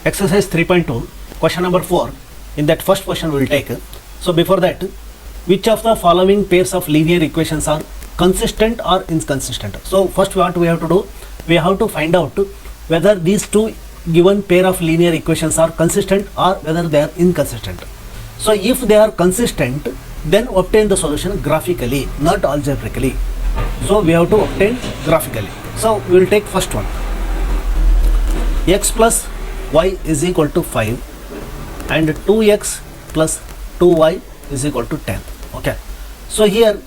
exercise 3.2, question number 4. In that first question we will take. So before that, which of the following pairs of linear equations are consistent or inconsistent? So first what we have to do, we have to find out whether these two given pair of linear equations are consistent or whether they are inconsistent. So if they are consistent, then obtain the solution graphically, not algebraically. So we have to obtain graphically. So we will take first one. X plus y is equal to 5 and 2x plus 2y is equal to 10. Okay. So here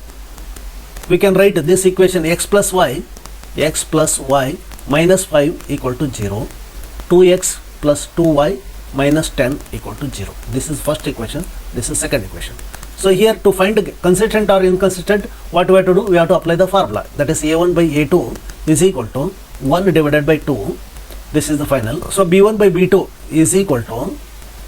we can write this equation x plus y minus 5 equal to 0, 2x plus 2y minus 10 equal to 0. This is first equation, this is second equation. So here to find consistent or inconsistent, what we have to do? We have to apply the formula, that is a1 by a2 is equal to 1 divided by 2. This is the final. So b1 by b2 is equal to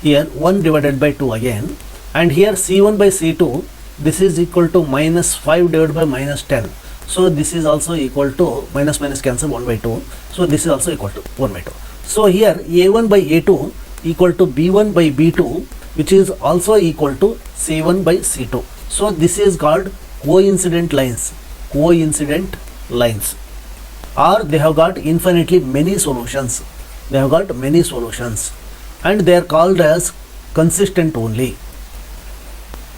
here 1 divided by 2 again, and here c1 by c2, this is equal to minus 5 divided by minus 10. So this is also equal to minus cancel 1 by 2. So this is also equal to 1 by 2. So here a1 by a2 equal to b1 by b2, which is also equal to c1 by c2. So this is called coincident lines. Coincident lines. Or they have got infinitely many solutions. They have got many solutions. And they are called as consistent only.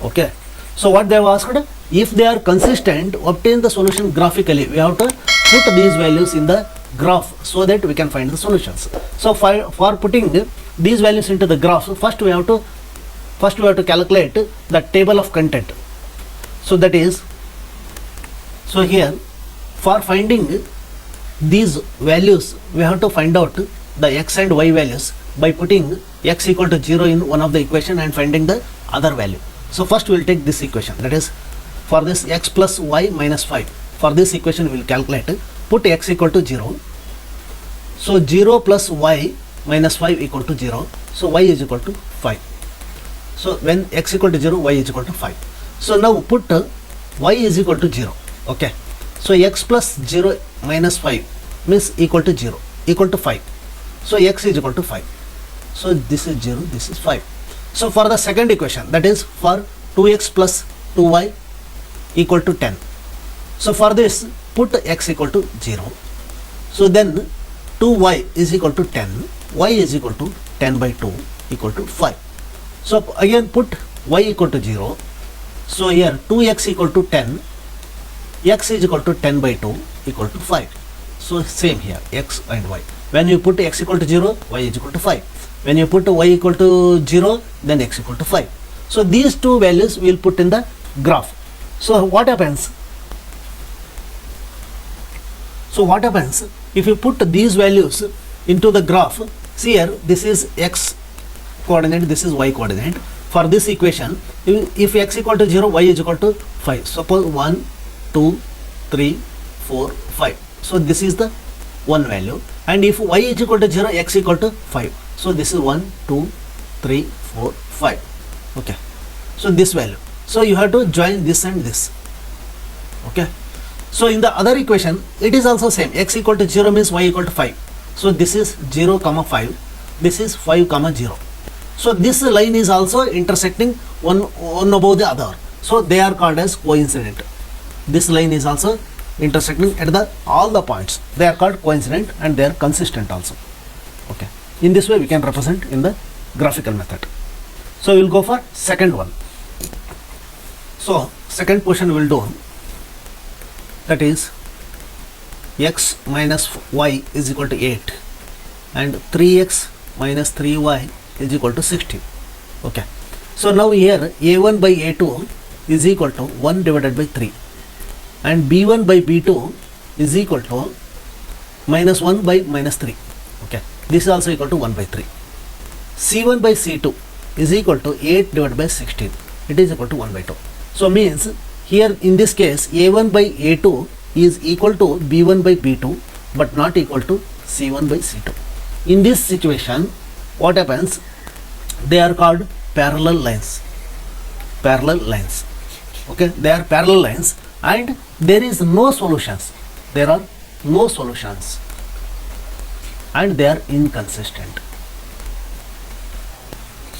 Okay. So what they have asked? If they are consistent, obtain the solution graphically. We have to put these values in the graph so that we can find the solutions. So for putting these values into the graph, first we have to calculate the table of content. So that is, so here for finding these values, we have to find out the x and y values by putting x equal to 0 in one of the equation and finding the other value. So first we will take this equation, that is for this x plus y minus 5. For this equation we will calculate, put x equal to 0. So 0 plus y minus 5 equal to 0. So y is equal to 5. So when x equal to 0, y is equal to 5. So now put y is equal to 0. Okay. So x plus 0 minus 5 means equal to 0, equal to 5. So x is equal to 5. So this is 0, this is 5. So for the second equation, that is for 2x plus 2y equal to 10. So for this, put x equal to 0. So then 2y is equal to 10, y is equal to 10 by 2 equal to 5. So again put y equal to 0. So here 2x equal to 10, x is equal to 10 by 2 equal to 5. So same here, x and y. When you put x equal to 0, y is equal to 5. When you put y equal to 0, then x equal to 5. So these two values we will put in the graph. So what happens? So what happens if you put these values into the graph? See here, this is x coordinate, this is y coordinate. For this equation, if x equal to 0, y is equal to 5. Suppose 1, 2, 3, 4, 5. So this is the one value. And if y is equal to 0, x equal to 5. So this is 1, 2, 3, 4, 5. Okay. So this value. So you have to join this and this. Okay. So in the other equation, it is also same. X equal to 0 means y equal to 5. So this is 0, 5. This is 5, 0. So this line is also intersecting one above the other. So they are called as coincident. This line is also intersecting at all the points. They are called coincident and they are consistent also. Okay. In this way we can represent in the graphical method. So we will go for second one. So second portion we will do, that is x minus y is equal to 8 and 3x minus 3y is equal to 16. Okay. So now here a1 by a2 is equal to 1 divided by 3 and b1 by b2 is equal to minus 1 by minus 3. Okay. This is also equal to 1 by 3. c1 by c2 is equal to 8 divided by 16. It is equal to 1 by 2. So means here in this case a1 by a2 is equal to b1 by b2 but not equal to c1 by c2. In this situation, what happens? They are called parallel lines. Parallel lines. Okay, they are parallel lines and there is no solutions. There are no solutions and they are inconsistent.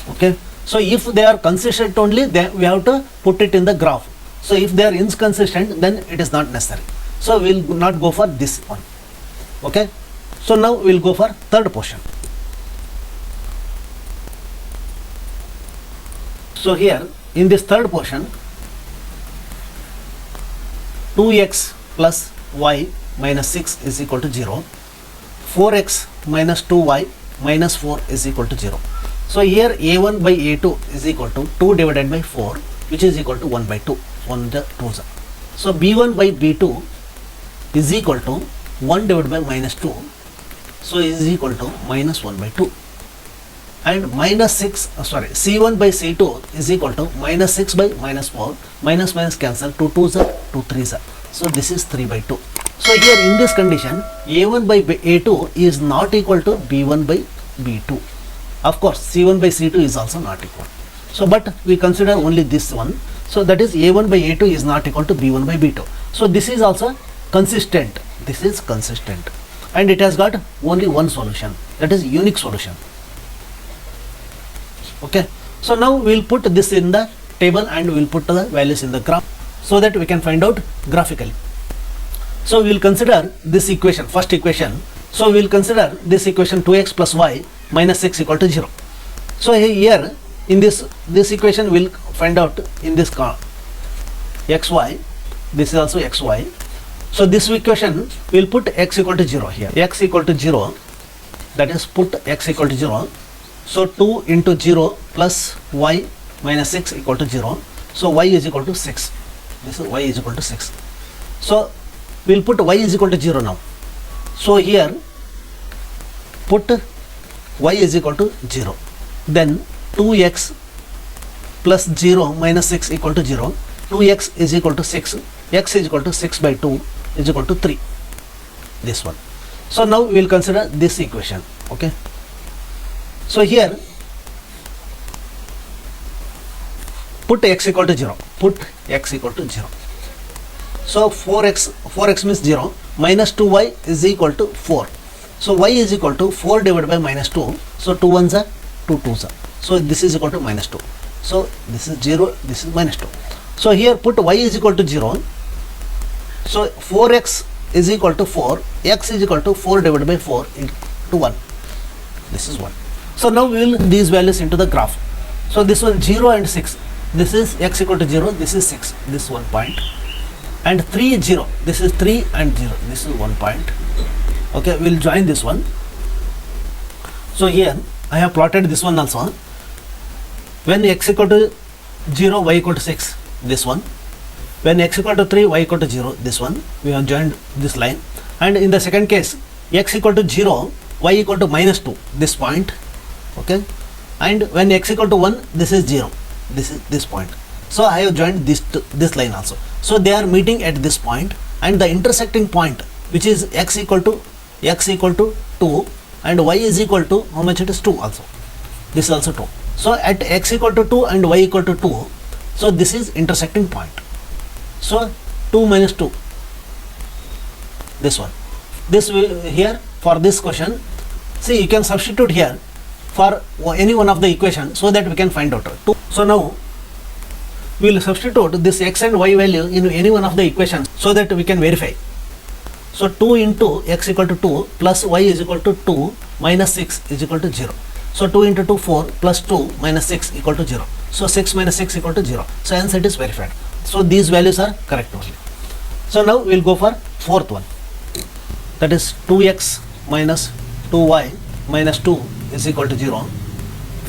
Okay, so if they are consistent only, then we have to put it in the graph. So if they are inconsistent, then it is not necessary. So we will not go for this one. Okay, so now we will go for third portion. So here in this third portion, 2x plus y minus 6 is equal to 0, 4x minus 2y minus 4 is equal to 0. So here a1 by a2 is equal to 2 divided by 4, which is equal to 1 by 2, 1 the 2's. So b1 by b2 is equal to 1 divided by minus 2, so is equal to minus 1 by 2. And minus 6, c1 by c2 is equal to minus 6 by minus 4, minus minus cancel, 2 2's are 2 3's are. So this is 3 by 2. So here in this condition, a1 by a2 is not equal to b1 by b2. Of course, c1 by c2 is also not equal. So but we consider only this one. So that is a1 by a2 is not equal to b1 by b2. So this is also consistent. This is consistent. And it has got only one solution. That is unique solution. Okay, so now we will put this in the table and we will put the values in the graph so that we can find out graphically. So we will consider this equation, first equation. So we will consider this equation 2x plus y minus 6 equal to 0. So here in this equation we will find out in this xy, this is also xy. So this equation we will put x equal to 0 here, x equal to 0, that is put x equal to 0. So 2 into 0 plus y minus 6 equal to 0. So y is equal to 6. This is y is equal to 6. So we will put y is equal to 0 now. So here put y is equal to 0. Then 2x plus 0 minus 6 equal to 0. 2x is equal to 6. X is equal to 6 by 2 is equal to 3. This one. So now we will consider this equation. Okay. So here put x equal to 0. Put x equal to 0. So 4x means 0, minus 2y is equal to 4. So y is equal to 4 divided by minus 2. So 2 1's are 2 2's are. So this is equal to minus 2. So this is 0, this is minus 2. So here put y is equal to 0. So 4x is equal to 4. X is equal to 4 divided by 4 into 1. This is 1. So now we will these values into the graph. So this one 0 and 6. This is x equal to 0. This is 6. This 1 point. And 3 is 0. This is 3 and 0. This is 1 point. Okay, we will join this one. So here I have plotted this one also. When x equal to 0, y equal to 6, this one. When x equal to 3, y equal to 0, this one. We have joined this line. And in the second case, x equal to 0, y equal to minus 2, this point. Okay. And when x equal to 1, this is 0. This is this point. So I have joined this line also. So they are meeting at this point, and the intersecting point, which is x equal to 2 and y is equal to how much it is 2 also. This is also 2. So at x equal to 2 and y equal to 2, so this is intersecting point. So 2 minus 2, this one. This will here for this question. See, you can substitute here for any one of the equation so that we can find out 2. So now we will substitute this x and y value in any one of the equations so that we can verify. So 2 into x equal to 2 plus y is equal to 2 minus 6 is equal to 0. So 2 into 2 4 plus 2 minus 6 equal to 0. So 6 minus 6 equal to 0. So hence it is verified. So these values are correct only. So now we will go for fourth one. That is 2x minus 2y minus 2 is equal to 0.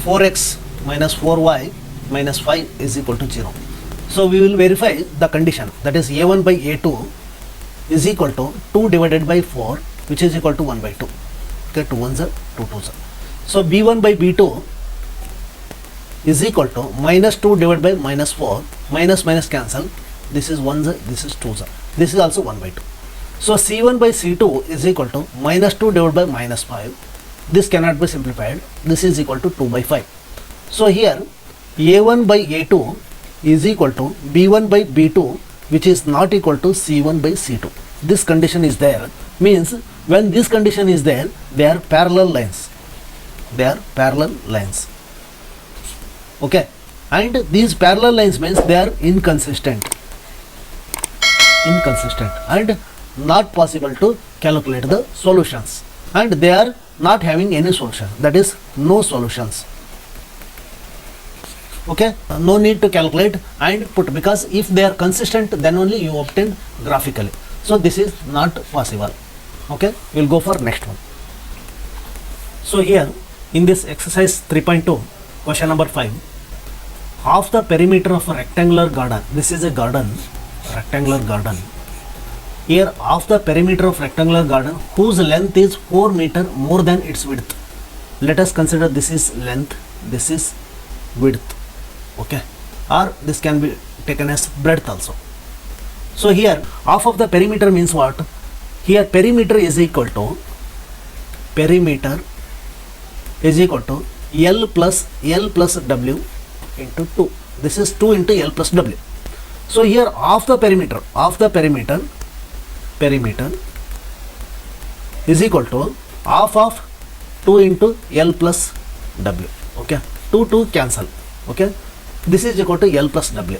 4x minus 4y minus 5 is equal to 0. So we will verify the condition, that is a1 by a2 is equal to 2 divided by 4, which is equal to 1 by 2. Okay, 2 1's are 2 2's are. So b1 by b2 is equal to minus 2 divided by minus 4, minus minus cancel, this is 1's, this is 2's. This is also 1 by 2. So c1 by c2 is equal to minus 2 divided by minus 5. This cannot be simplified. This is equal to 2 by 5. So here a1 by a2 is equal to b1 by b2, which is not equal to c1 by c2. This condition is there. Means when this condition is there, they are parallel lines. They are parallel lines. Okay, and these parallel lines means they are inconsistent and not possible to calculate the solutions, and they are not having any solution, that is no solutions. Okay, no need to calculate and put, because if they are consistent then only you obtain graphically. So this is not possible. Okay, we'll go for next one. So here in this exercise 3.2 question number 5, half the perimeter of a rectangular garden, this is a garden, rectangular garden. Here half the perimeter of rectangular garden whose length is 4 meter more than its width. Let us consider this is length, this is width. Okay, or this can be taken as breadth also. So here half of the perimeter means what? Here perimeter is equal to L plus W into 2. This is 2 into L plus W. So here half the perimeter is equal to half of 2 into L plus W. Okay, 2 cancel. Okay, this is equal to L plus W.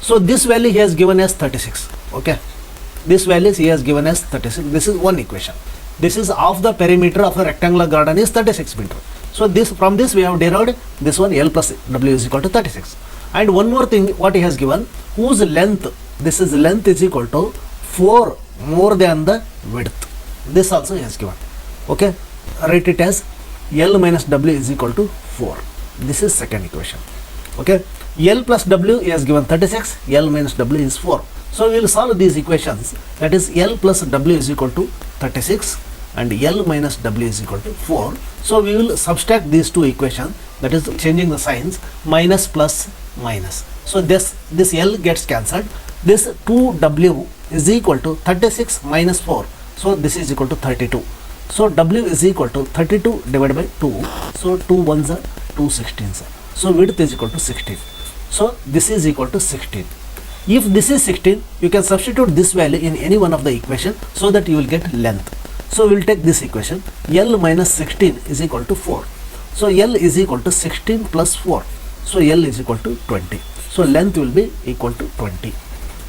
So this value he has given as 36. Okay, this value he has given as 36. This is one equation. This is half the perimeter of a rectangular garden is 36 meter. So this, from this we have derived this one, L plus W is equal to 36. And one more thing, what he has given, whose length, this is length is equal to 4 more than the width. This also he has given. Okay, write it as L minus W is equal to 4. This is second equation. Okay, L plus W he has given 36, L minus W is 4. So we will solve these equations, that is L plus W is equal to 36 and L minus W is equal to 4. So we will subtract these two equations, that is changing the signs, minus plus minus. So this L gets cancelled. This 2W is equal to 36 minus 4. So this is equal to 32. So W is equal to 32 divided by 2. So 2 ones are 2 16s. So width is equal to 16. So this is equal to 16. If this is 16, you can substitute this value in any one of the equation so that you will get length. So we will take this equation, L minus 16 is equal to 4. So L is equal to 16 plus 4. So L is equal to 20. So length will be equal to 20.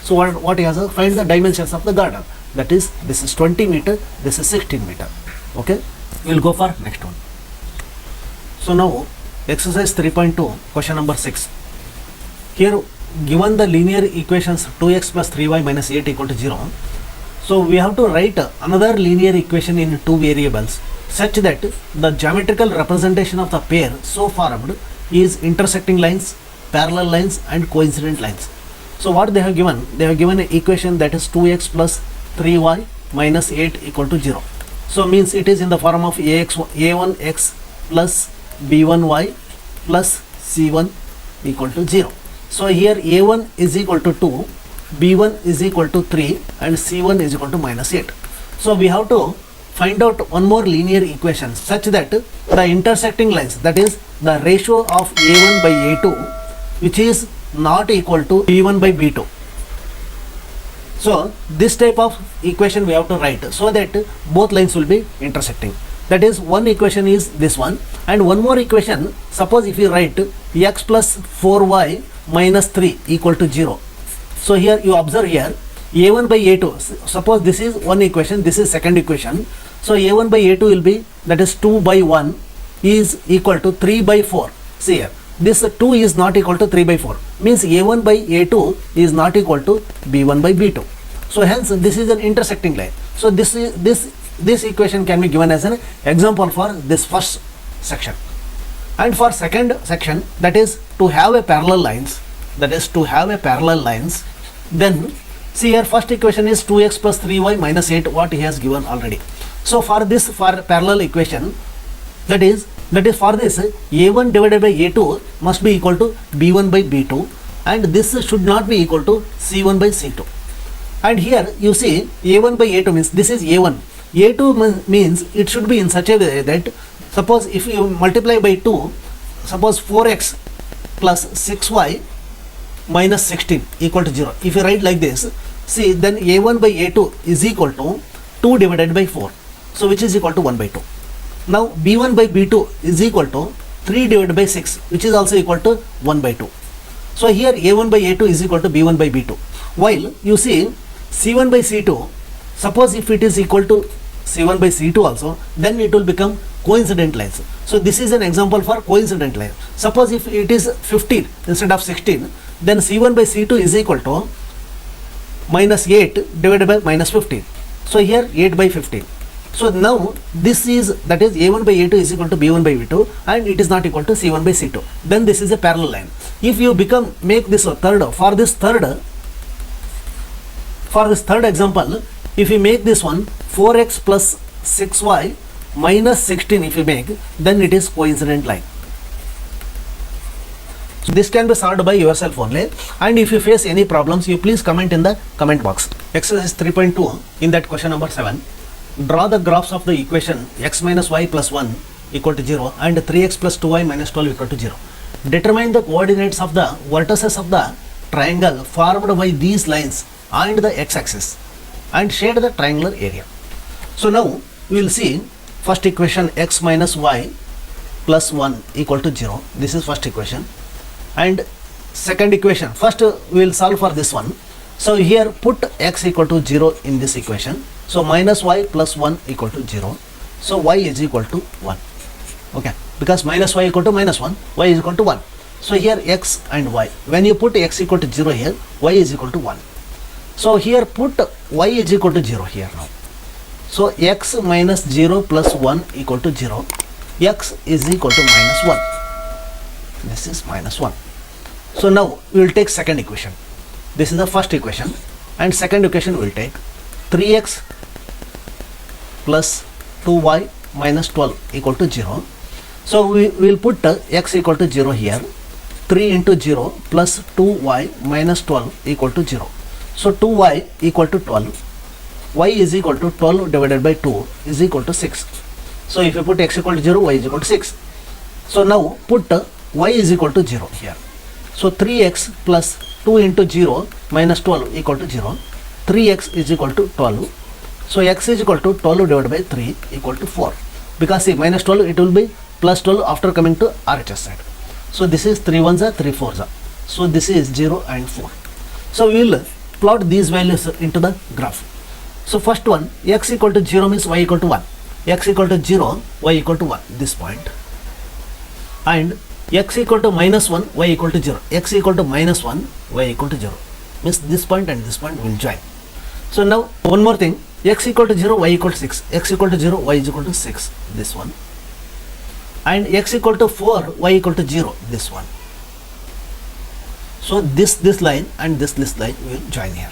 So what he has to find the dimensions of the garden. That is, this is 20 meter, this is 16 meter. Okay, we will go for next one. So now exercise 3.2 question number 6. Here given the linear equations 2x plus 3y minus 8 equal to 0. So we have to write another linear equation in two variables such that the geometrical representation of the pair so formed is intersecting lines, parallel lines and coincident lines. So what they have given? They have given an equation that is 2x plus 3y minus 8 equal to 0. So means it is in the form of a1x plus b1y plus c1 equal to 0. So here a1 is equal to 2, b1 is equal to 3 and c1 is equal to minus 8. So we have to find out one more linear equation such that the intersecting lines, that is the ratio of a1 by a2, which is not equal to b1 by b2. So this type of equation we have to write so that both lines will be intersecting. That is, one equation is this one, and one more equation, suppose if you write x plus 4y minus 3 equal to 0. So here you observe here a1 by a2, suppose this is one equation, this is second equation. So a1 by a2 will be, that is 2 by 1 is equal to 3 by 4. See here, this 2 is not equal to 3 by 4, means a1 by a2 is not equal to b1 by b2. So hence this is an intersecting line. So this equation can be given as an example for this first section. And for second section, that is to have a parallel lines, then see here first equation is 2x plus 3y minus 8, what he has given already. So for this, for parallel equation, that is for this a1 divided by a2 must be equal to b1 by b2, and this should not be equal to c1 by c2. And here you see a1 by a2 means this is a1. a2 means it should be in such a way that, suppose if you multiply by 2, suppose 4x plus 6y minus 16 equal to 0. If you write like this, see, then a1 by a2 is equal to 2 divided by 4. So which is equal to 1 by 2. Now b1 by b2 is equal to 3 divided by 6, which is also equal to 1 by 2. So here a1 by a2 is equal to b1 by b2. While you see c1 by c2, suppose if it is equal to c1 by c2 also, then it will become coincident lines. So this is an example for coincident line. Suppose if it is 15 instead of 16, then c1 by c2 is equal to minus 8 divided by minus 15. So here 8 by 15. So now this is, that is a1 by a2 is equal to b1 by b2, and it is not equal to c1 by c2. Then this is a parallel line. If you make this a third, for this third example, if you make this one 4x plus 6y minus 16, if you make, then it is coincident line. So this can be solved by yourself only, and if you face any problems, you please comment in the comment box. Exercise 3.2, in that question number 7, draw the graphs of the equation x minus y plus 1 equal to 0 and 3x plus 2y minus 12 equal to 0. Determine the coordinates of the vertices of the triangle formed by these lines and the x-axis and shade the triangular area. So now we will see first equation, x minus y plus 1 equal to 0. This is first equation. And second equation, first we will solve for this one. So here put x equal to 0 in this equation. So minus y plus 1 equal to 0. So y is equal to 1. Okay, because minus y equal to minus 1, y is equal to 1. So here x and y, when you put x equal to 0 here, y is equal to 1. So here put y is equal to 0 here now. So x minus 0 plus 1 equal to 0. X is equal to minus 1. This is minus 1. So now we will take second equation. This is the first equation, and second equation we will take 3x plus 2y minus 12 equal to 0. So we will put x equal to 0 here. 3 into 0 plus 2y minus 12 equal to 0. So 2y equal to 12. Y is equal to 12 divided by 2 is equal to 6. So if you put x equal to 0, y is equal to 6. So now put y is equal to 0 here. So 3x plus 2 into 0 minus 12 equal to 0. 3x is equal to 12. So x is equal to 12 divided by 3 equal to 4. Because see, minus 12, it will be plus 12 after coming to RHS side. So this is 3 ones are 3 fours are. So this is 0 and 4. So we will plot these values into the graph. So first one, x equal to 0 means y equal to 1. X equal to 0, y equal to 1, this point. And x equal to minus 1, y equal to 0. X equal to minus 1, y equal to 0. Means this point and this point will join. So now one more thing, x equal to 0, y equal to 6. X equal to 0, y is equal to 6, this one. And x equal to 4, y equal to 0, this one. So this line and this line will join here.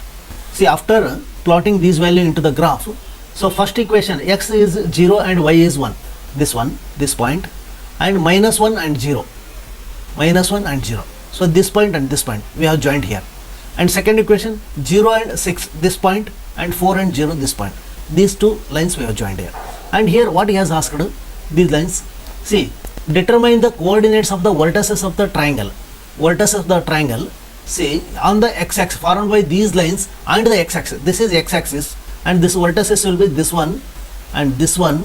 See, after plotting these values into the graph, so first equation, x is 0 and y is 1, this one, this point, and minus 1 and 0, minus 1 and 0. So this point and this point we have joined here. And second equation, 0 and 6, this point, and 4 and 0, this point. These two lines we have joined here. And here what he has asked, these lines, see, determine the coordinates of the vertices of the triangle. Vertices of the triangle, see, on the x-axis formed by these lines and the x-axis. This is x-axis, and this vertices will be this one and this one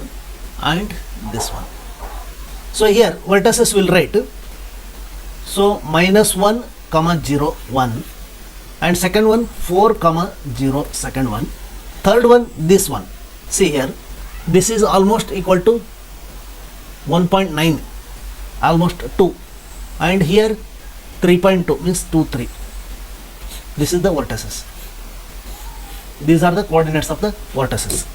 and this one. So here vertices will write, so minus 1 comma 0 1, and second one 4 comma 0 second one, third one this one. See here, this is almost equal to 1.9, almost 2, and here 3.2 means 2 3. This is the vertices. These are the coordinates of the vertices.